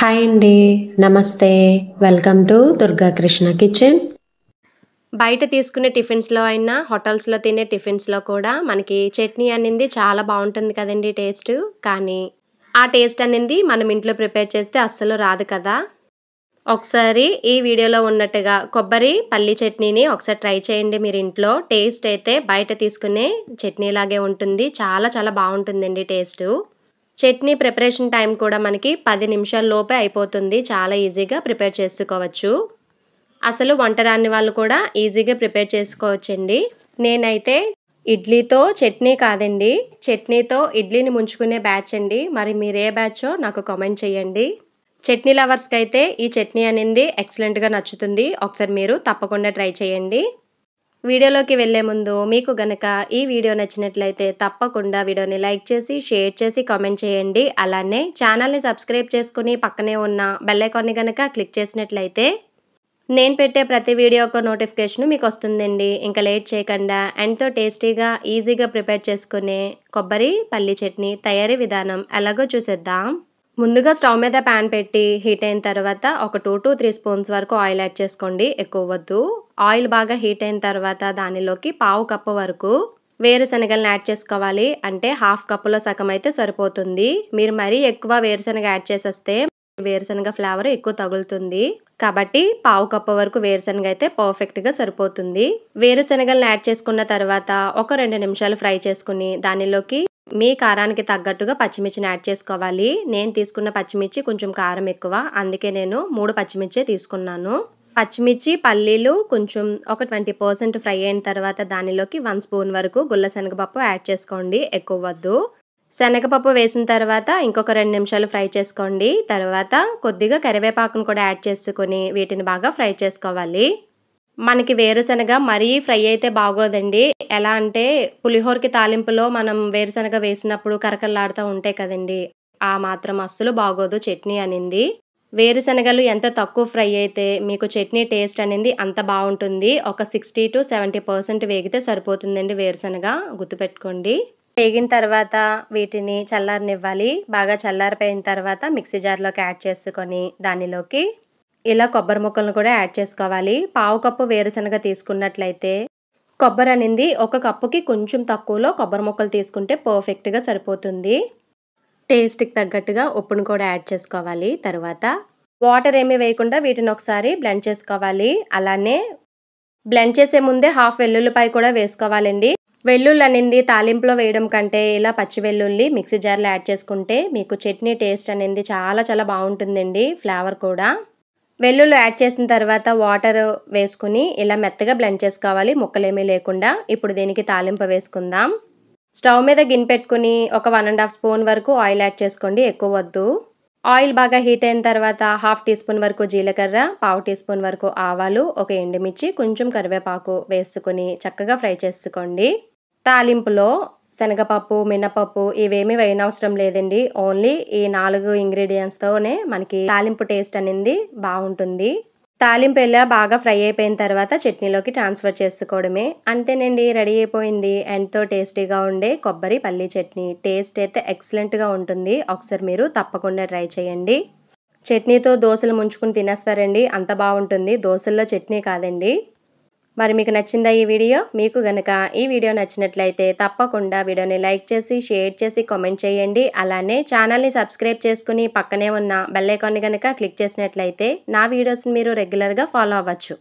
Hi అండి. నమస్తే. Welcome to Durga Krishna kitchen. బయట తీసుకునే టిఫిన్స్‌లో అయినా, హోటల్స్‌లో తినే టిఫిన్స్‌లో కూడా మనకి చట్నీ అనింది చాలా బావుంటుంది కదండీ టేస్టు. కానీ, ఆ టేస్ట్ అనింది మనం ఇంట్లో ప్రిపేర్ చేస్తే అస్సలు రాదు కదా! ఒకసారి ఈ వీడియోలో ఉన్నట్టుగా కొబ్బరి, పల్లి చట్నీని ఒకసారి ట్రై చేయండి మీరు ఇంట్లో. టేస్ట్ అయితే బయట తీసుకునే చట్నీలాగే ఉంటుంది. చాలా చాలా బావుంటుందండి టేస్టు. చట్నీ ప్రిపరేషన్ టైం కూడా మనకి 10 నిమిషాల లోపే అయిపోతుంది. చాలా ఈజీగా ప్రిపేర్ చేసుకోవచ్చు. అసలు వంట రాని వాళ్ళు కూడా ఈజీగా ప్రిపేర్ చేసుకోవచ్చండి. నేనైతే ఇడ్లీతో చట్నీ కాదండి, చట్నీతో ఇడ్లీని ముంచుకునే బ్యాచ్ అండి. మరి మీరే బ్యాచో నాకు కామెంట్ చేయండి. చట్నీ లవర్స్‌కైతే ఈ చట్నీ అనింది ఎక్సలెంట్‌గా నచ్చుతుంది. ఒకసారి మీరు తప్పకుండా ట్రై చేయండి. వీడియోలోకి వెళ్ళే ముందు మీకు గనక ఈ వీడియో నచ్చినట్లయితే తప్పకుండా వీడియోని లైక్ చేసి, షేర్ చేసి, కామెంట్ చేయండి. అలానే ఛానల్‌ని సబ్స్క్రైబ్ చేసుకొని పక్కనే ఉన్న బెల్ ఐకాన్‌ని గనక క్లిక్ చేసినట్లయితే నేను పెట్టే ప్రతి వీడియో యొక్క నోటిఫికేషన్ మీకొస్తుందండి. ఇంకా లేట్ చేయకుండా ఎంతో టేస్టీగా, ఈజీగా ప్రిపేర్ చేసుకునే కొబ్బరి, పల్లి చట్నీ తయారీ విధానం ఎలాగో చూసేద్దాం. ముందుగా స్టవ్ మీద పాన్ పెట్టి హీట్ అయిన తర్వాత ఒక 2-3 స్పూన్స్ వరకు ఆయిల్ యాడ్ చేసుకోండి. ఎక్కువ వద్దు. ఆయిల్ బాగా హీట్ అయిన తర్వాత దానిలోకి పావు కప్పు వరకు వేరుశనగలను యాడ్ చేసుకోవాలి. అంటే హాఫ్ కప్పులో సగం అయితే సరిపోతుంది. మీరు మరీ ఎక్కువ వేరుశనగ యాడ్ చేసేస్తే వేరుశనగ ఫ్లేవర్ ఎక్కువ తగులుతుంది. కాబట్టి పావు కప్పు వరకు వేరుశనగ అయితే పర్ఫెక్ట్‌గా సరిపోతుంది. వేరుశనగలను యాడ్ చేసుకున్న తర్వాత ఒక 2 నిమిషాలు ఫ్రై చేసుకొని దానిలోకి మీ కారానికి తగ్గట్టుగా పచ్చిమిర్చిని యాడ్ చేసుకోవాలి. నేను తీసుకున్న పచ్చిమిర్చి కొంచెం కారం ఎక్కువ. అందుకే నేను 3 పచ్చిమిర్చే తీసుకున్నాను. పచ్చిమిర్చి, పల్లీలు కొంచెం ఒక 20% ఫ్రై అయిన తర్వాత దానిలోకి 1 స్పూన్ వరకు గుల్ల శనగపప్పు యాడ్ చేసుకోండి. ఎక్కువ వద్దు. శనగపప్పు వేసిన తర్వాత ఇంకొక 2 నిమిషాలు ఫ్రై చేసుకోండి. తర్వాత కొద్దిగా కరివేపాకును కూడా యాడ్ చేసుకొని వీటిని బాగా ఫ్రై చేసుకోవాలి. మనకి వేరుశనగ మరీ ఫ్రై అయితే బాగోదండి. ఎలా అంటే పులిహోరకి తాలింపులో మనం వేరుశనగ వేసినప్పుడు కరకరలాడుతా ఉంటాయి కదండీ! ఆ మాత్రం అస్సలు బాగోదు చట్నీ అనింది. వేరుశనగలు ఎంత తక్కువ ఫ్రై అయితే మీకు చట్నీ టేస్ట్ అనేది అంత బావుంటుంది. ఒక 60-70% వేగితే సరిపోతుందండి వేరుశనగ. గుర్తుపెట్టుకోండి. వేగిన తర్వాత వీటిని చల్లారనివ్వాలి. బాగా చల్లారిపోయిన తర్వాత మిక్సీ జార్‌లోకి యాడ్ చేసుకొని దానిలోకి ఇలా కొబ్బరి ముక్కలను కూడా యాడ్ చేసుకోవాలి. పావు కప్పు వేరుశనగ తీసుకున్నట్లయితే కొబ్బరి అనింది ఒక కప్పుకి కొంచెం తక్కువలో కొబ్బరి ముక్కలు తీసుకుంటే పర్ఫెక్ట్‌గా సరిపోతుంది. టేస్ట్‌కి తగ్గట్టుగా ఉప్పును కూడా యాడ్ చేసుకోవాలి. తర్వాత వాటర్ ఏమీ వేయకుండా వీటిని ఒకసారి బ్లెండ్ చేసుకోవాలి. అలానే బ్లెండ్ చేసే ముందే హాఫ్ వెల్లుల్లిపాయ కూడా వేసుకోవాలండి. వెల్లుల్లి అనింది తాలింపులో వేయడం కంటే ఇలా పచ్చి వెల్లుల్లి మిక్సీ జార్‌లో యాడ్ చేసుకుంటే మీకు చట్నీ టేస్ట్ అనేది చాలా చాలా బావుంటుందండి. ఫ్లేవర్ కూడా. వెల్లుల్లి యాడ్ చేసిన తర్వాత వాటర్ వేసుకొని ఇలా మెత్తగా బ్లెండ్ చేసుకోవాలి. ముక్కలేమీ లేకుండా. ఇప్పుడు దీనికి తాలింపు వేసుకుందాం. స్టవ్ మీద గిన్నె పెట్టుకొని ఒక 1 ½ స్పూన్ వరకు ఆయిల్ యాడ్ చేసుకోండి. ఎక్కువ వద్దు. ఆయిల్ బాగా హీట్ అయిన తర్వాత హాఫ్ టీ స్పూన్ వరకు జీలకర్ర, పావు టీ స్పూన్ వరకు ఆవాలు, ఒక ఎండుమిర్చి, కొంచెం కరివేపాకు వేసుకొని చక్కగా ఫ్రై చేసుకోండి. తాలింపులో శనగపప్పు, మినపప్పు ఇవేమీ వేయనవసరం లేదండి. ఓన్లీ ఈ 4 ఇంగ్రీడియెంట్స్‌తోనే మనకి తాలింపు టేస్ట్ అనింది బావుంటుంది. తాలింపు ఇలా బాగా ఫ్రై అయిపోయిన తర్వాత చట్నీలోకి ట్రాన్స్‌ఫర్ చేసుకోవడమే. అంతేనండి, రెడీ అయిపోయింది. ఎంతో టేస్టీగా ఉండే కొబ్బరి, పల్లి చట్నీ. టేస్ట్ అయితే ఎక్సలెంట్‌గా ఉంటుంది. ఒకసారి మీరు తప్పకుండా ట్రై చేయండి. చట్నీతో దోసలు ముంచుకొని తినేస్తారండి. అంత బావుంటుంది. దోసల్లో చట్నీ కాదండి. మరి మీకు నచ్చిందా ఈ వీడియో? మీకు గనక ఈ వీడియో నచ్చినట్లయితే తప్పకుండా వీడియోని లైక్ చేసి, షేర్ చేసి, కామెంట్ చేయండి. అలానే ఛానల్‌ని సబ్స్క్రైబ్ చేసుకొని పక్కనే ఉన్న బెల్ ఐకాన్‌ని గనక క్లిక్ చేసినట్లయితే నా వీడియోస్‌ని మీరు రెగ్యులర్‌గా ఫాలో అవ్వచ్చు.